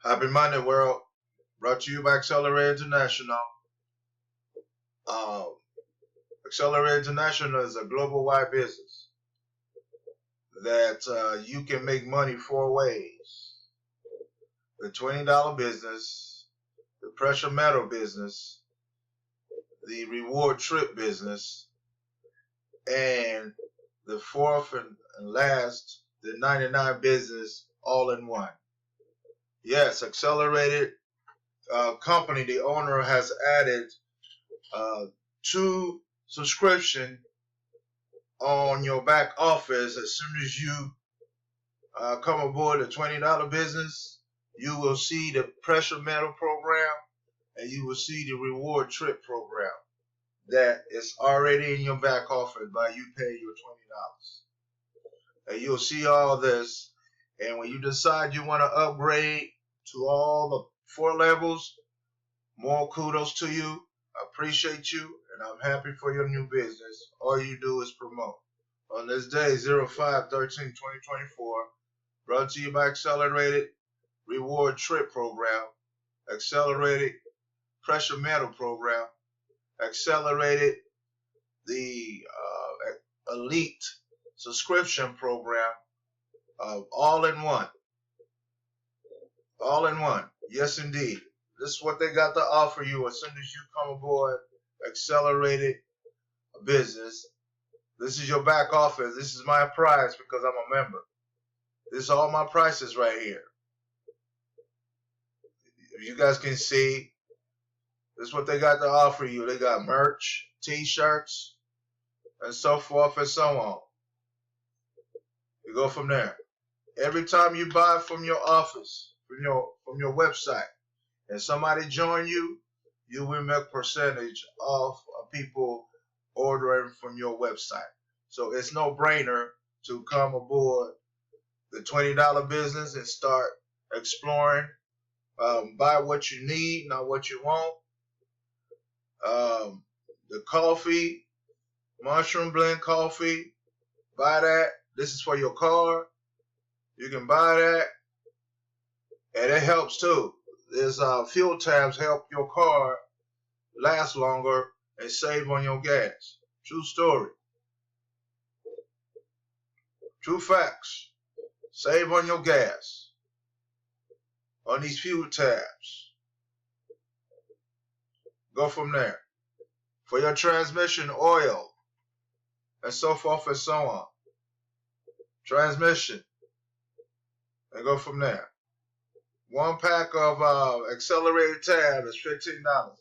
Happy Monday, world. Brought to you by Xcelerate International. Xcelerate International is a global wide business that you can make money 4 ways. The $20 business, the precious metal business, the reward trip business, and the fourth and last, the 99 business all in one. Yes, Xcelerated company, the owner has added 2 subscription on your back office. As soon as you come aboard the $20 business, you will see the precious metal program and you will see the reward trip program that is already in your back office by you paying your $20. And you'll see all this, and when you decide you want to upgrade to all the 4 levels, more kudos to you. I appreciate you, and I'm happy for your new business. All you do is promote. On this day, 05/13/2024, brought to you by Xcelerated Reward Trip Program, Xcelerated Precious Metal Program, Xcelerated the Elite Subscription Program, all in one. All in one. Yes, indeed. This is what they got to offer you as soon as you come aboard Xcelerated business. This is your back office. This is my price because I'm a member. This is all my prices right here. If you guys can see, this is what they got to offer you. They got merch, t-shirts, and so forth and so on. You go from there. Every time you buy from your office, from your website, and somebody join you, you will make percentage off of people ordering from your website. So it's no brainer to come aboard the $20 business and start exploring. Buy what you need, not what you want. The coffee, mushroom blend coffee, buy that. This is for your car. You can buy that, and it helps too. There's fuel tabs help your car last longer and save on your gas. True story. True facts. Save on your gas on these fuel tabs. Go from there. For your transmission oil and so forth and so on. Transmission. And go from there. 1 pack of Xcelerated tab is $15.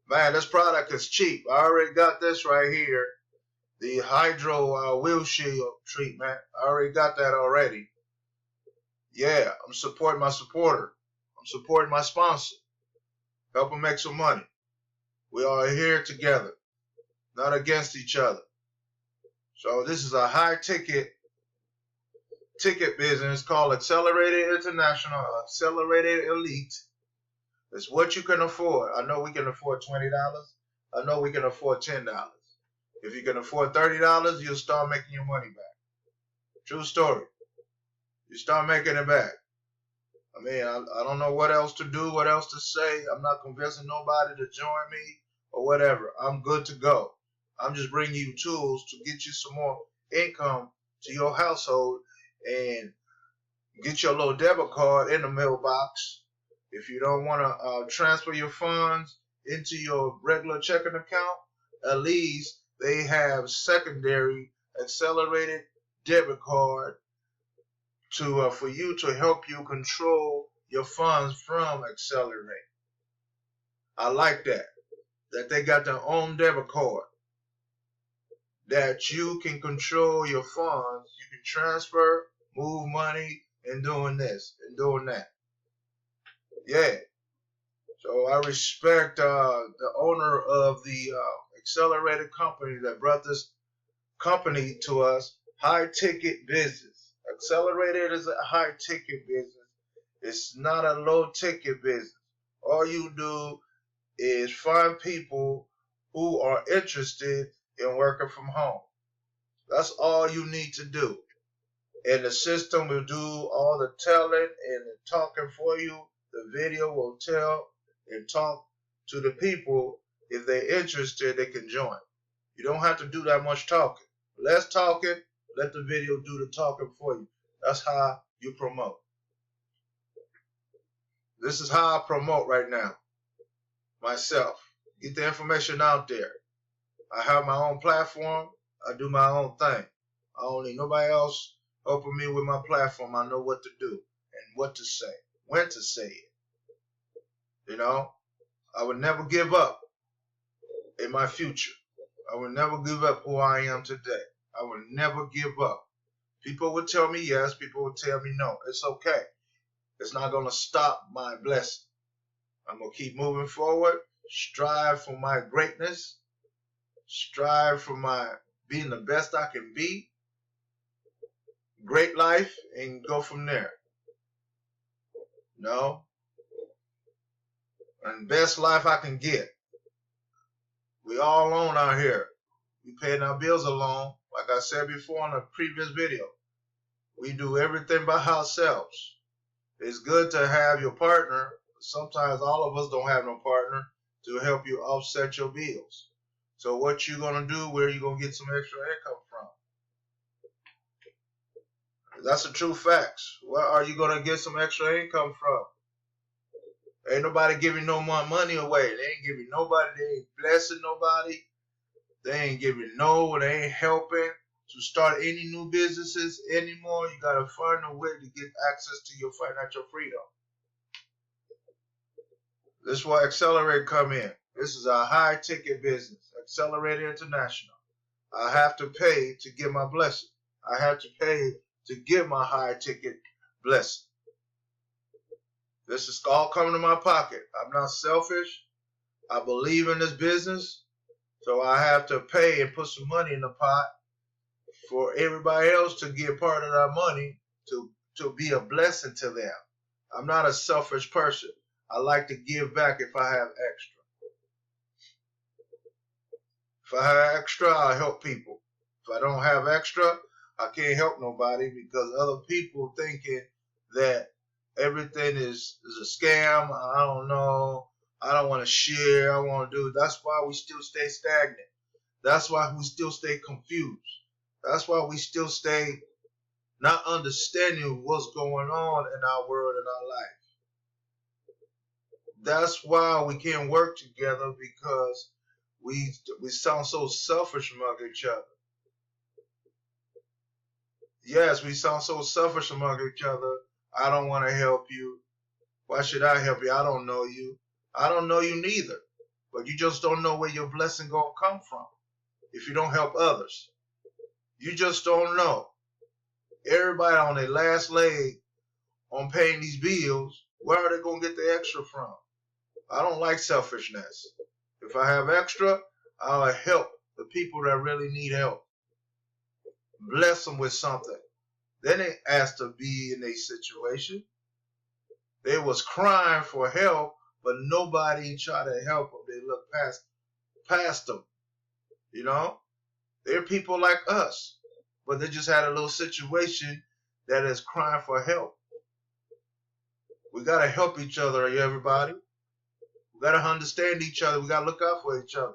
Man, this product is cheap. I already got this right here. The Hydro Windshield treatment. I already got that already. Yeah, I'm supporting my supporter. I'm supporting my sponsor. Help them make some money. We are here together, not against each other. So this is a high ticket business called Xcelerated International, Xcelerated Elite. It's what you can afford. I know we can afford $20. I know we can afford $10. If you can afford $30, you'll start making your money back. True story. You start making it back. I mean, I don't know what else to do, what else to say. I'm not convincing nobody to join me or whatever. I'm good to go. I'm just bringing you tools to get you some more income to your household and get your little debit card in the mailbox. If you don't want to transfer your funds into your regular checking account, at least they have secondary accelerated debit card to for you to help you control your funds from Xcelerate. I like that they got their own debit card that you can control your funds. You can transfer, move money, and doing this and doing that. Yeah. So I respect the owner of the Xcelerated company that brought this company to us. High ticket business. Xcelerated is a high ticket business. It's not a low ticket business. All you do is find people who are interested in working from home. That's all you need to do. And the system will do all the telling and the talking for you. The video will tell and talk to the people. If they're interested, they can join. You don't have to do that much talking. Less talking, let the video do the talking for you. That's how you promote. This is how I promote right now. Myself. Get the information out there. I have my own platform. I do my own thing. I don't need nobody else helping me with my platform. I know what to do and what to say, when to say it. You know, I would never give up in my future. I would never give up who I am today. I would never give up. People would tell me yes. People would tell me no. It's okay. It's not going to stop my blessing. I'm going to keep moving forward, strive for my greatness, strive for my being the best I can be, great life, and go from there. No? And best life I can get. We all alone out here. We paying our bills alone. Like I said before in a previous video, we do everything by ourselves. It's good to have your partner. Sometimes all of us don't have no partner to help you offset your bills. So what you gonna do? Where you gonna get some extra income from? That's the true facts. Where are you gonna get some extra income from? Ain't nobody giving no more money away. They ain't giving nobody. They ain't blessing nobody. They ain't giving they ain't helping to start any new businesses anymore. You gotta find a way to get access to your financial freedom. This is where Xcelerate come in. This is a high ticket business. Xcelerate International. I have to pay to get my blessing. I have to pay to get my high ticket blessing. This is all coming to my pocket. I'm not selfish. I believe in this business. So I have to pay and put some money in the pot for everybody else to get part of that money to be a blessing to them. I'm not a selfish person. I like to give back if I have extra. If I have extra, I help people. If I don't have extra, I can't help nobody because other people thinking that everything is a scam. I don't know. I don't want to share. I want to do. That's why we still stay stagnant. That's why we still stay confused. That's why we still stay not understanding what's going on in our world and our life. That's why we can't work together because we sound so selfish among each other. Yes, we sound so selfish among each other. I don't want to help you. Why should I help you? I don't know you. I don't know you neither. But you just don't know where your blessing gonna come from if you don't help others. You just don't know. Everybody on their last leg on paying these bills, where are they gonna get the extra from? I don't like selfishness. If I have extra, I'll help the people that really need help. Bless them with something. They didn't ask to be in a situation. They was crying for help, but nobody tried to help them. They looked past them. You know? They're people like us, but they just had a little situation that is crying for help. We got to help each other, everybody. We got to understand each other. We got to look out for each other.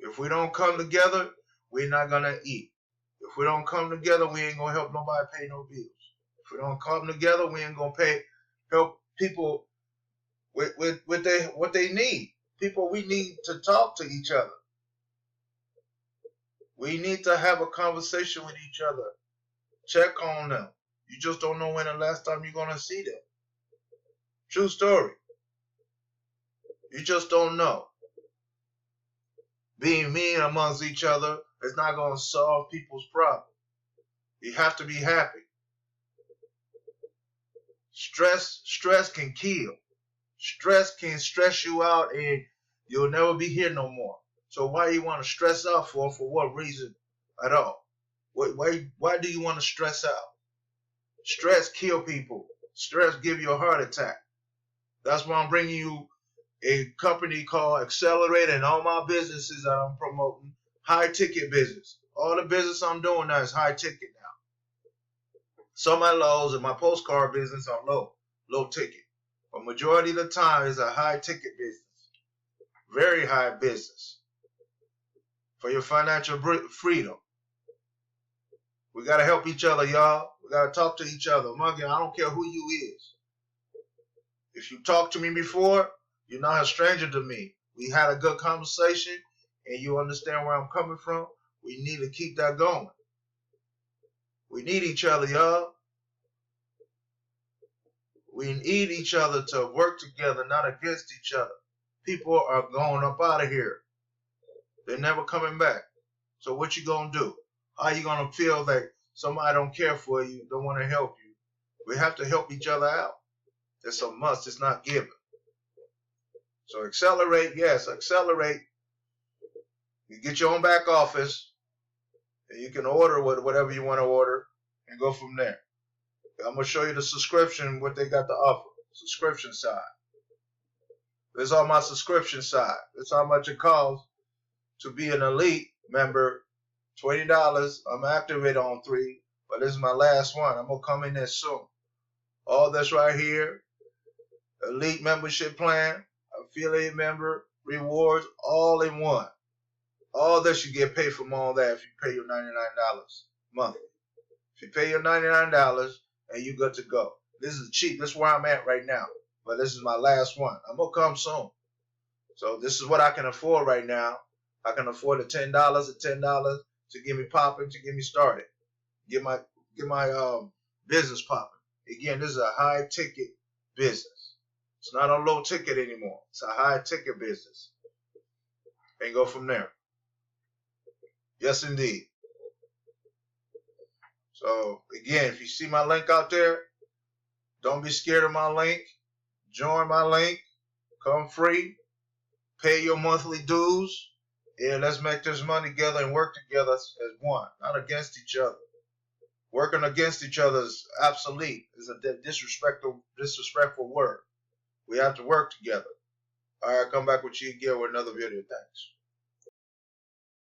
If we don't come together, we're not going to eat. If we don't come together, we ain't going to help nobody pay no bills. If we don't come together, we ain't going to help people with what they need. People, we need to talk to each other. We need to have a conversation with each other. Check on them. You just don't know when the last time you're going to see them. True story. You just don't know. Being mean amongst each other is not going to solve people's problems. You have to be happy. Stress can kill. Stress can stress you out and you'll never be here no more. So why you want to stress out for what reason at all? Why do you want to stress out? Stress kill people. Stress give you a heart attack. That's why I'm bringing you a company called Xcelerate and all my businesses that I'm promoting. High ticket business. All the business I'm doing now is high ticket now. Some of my lows in my postcard business are low ticket. But majority of the time is a high ticket business. Very high business. For your financial freedom. We got to help each other, y'all. We got to talk to each other. Monkey, I don't care who you is. If you talked to me before, you're not a stranger to me. We had a good conversation, and you understand where I'm coming from. We need to keep that going. We need each other, y'all. We need each other to work together, not against each other. People are going up out of here. They're never coming back. So what you gonna do? How you gonna feel that somebody don't care for you, don't want to help you? We have to help each other out. It's a must. It's not given. So Xcelerate, yes, Xcelerate. You get your own back office, and you can order whatever you want to order and go from there. I'm going to show you the subscription, what they got to offer. Subscription side. This is on my subscription side. This is how much it costs to be an elite member. $20. I'm activated on 3, but this is my last one. I'm going to come in there soon. All this right here. Elite membership plan, affiliate member, rewards, all in one. All this you get paid from all that if you pay your $99 monthly. If you pay your $99 and you good to go. This is cheap. This is where I'm at right now. But this is my last one. I'm going to come soon. So this is what I can afford right now. I can afford the $10 to get me popping, to get me started. Get my business popping. Again, this is a high ticket business. It's not a low ticket anymore. It's a high ticket business. And go from there. Yes, indeed. So, again, if you see my link out there, don't be scared of my link. Join my link. Come free. Pay your monthly dues. Yeah, let's make this money together and work together as one, not against each other. Working against each other is obsolete. It's a disrespectful word. We have to work together. All right, come back with you again with another video. Thanks.